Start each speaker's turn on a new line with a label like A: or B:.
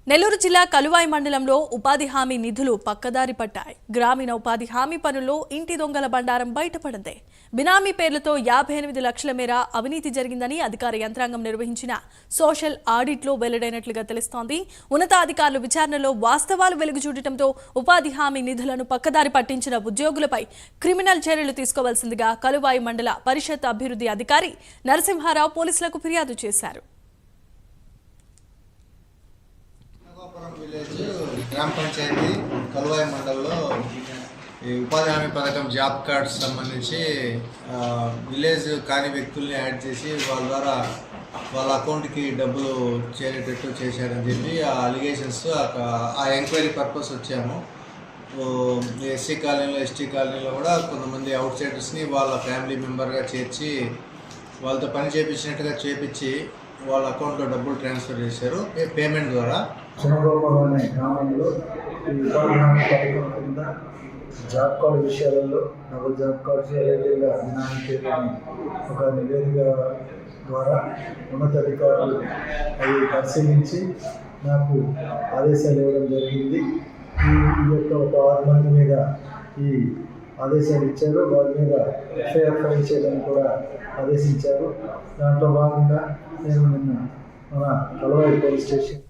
A: నెల్లూరు జిల్లా కలువాయి మండలంలో ఉపాధి హామీ నిధులు పక్కదారి పట్టాయి. గ్రామీణ ఉపాధి హామీ పనుల్లో ఇంటి దొంగల బండారం బయటపడింది. బినామీ పేర్లతో 58 లక్షల మేర అవినీతి జరిగిందని అధికార యంత్రాంగం నిర్వహించిన సోషల్ ఆడిట్లో వెల్లడైనట్లుగా తెలుస్తోంది. ఉన్నతాధికారుల విచారణలో వాస్తవాలు వెలుగు చూడటంతో ఉపాధి హామీ నిధులను పక్కదారి పట్టించిన ఉద్యోగులపై క్రిమినల్ చర్యలు తీసుకోవాల్సిందిగా కలువాయి మండల పరిషత్ అభివృద్ధి అధికారి నరసింహారావు పోలీసులకు ఫిర్యాదు చేశారు.
B: విలేజ్ గ్రామ పంచాయతీ కలువాయి మండలంలో ఈ ఉపాధి హామీ పథకం జాబ్ కార్డ్స్ సంబంధించి విలేజ్ కాని వ్యక్తుల్ని యాడ్ చేసి వాళ్ళ ద్వారా వాళ్ళ అకౌంట్కి డబ్బులు చేరేటట్టు చేశారని చెప్పి ఆ అలిగేషన్స్ ఆ ఎంక్వైరీ పర్పస్ వచ్చాము. ఎస్సీ కాలనీలో ఎస్టీ కాలనీలో కూడా కొంతమంది అవుట్ సైడర్స్ని వాళ్ళ ఫ్యామిలీ మెంబర్గా చేర్చి వాళ్ళతో పని చేయించినట్టుగా చేపించి వాళ్ళ అకౌంట్లో డబ్బులు ట్రాన్స్ఫర్ చేశారు పేమెంట్ ద్వారా.
C: చిన్నగోపాల్ అనే గ్రామంలో ఈ ఉపాధి హామీ పథకం కింద జాబ్ కార్డు విషయాలలో డబుల్ జాబ్ కార్డ్స్ అదేవిధంగా బినామీ పేరుని ఒక నివేదిక ద్వారా ఉన్నతాధికారులు అవి పరిశీలించి నాకు ఆదేశాలు ఇవ్వడం జరిగింది. ఈ యొక్క ఒక 6 మంది మీద ఈ ఆదేశాలు ఇచ్చారు. వారి మీద ఎఫ్ఐఆర్ ఫైల్ చేయడానికి కూడా ఆదేశించారు. దాంట్లో భాగంగా నేను నిన్న మన కలువాయి పోలీస్ స్టేషన్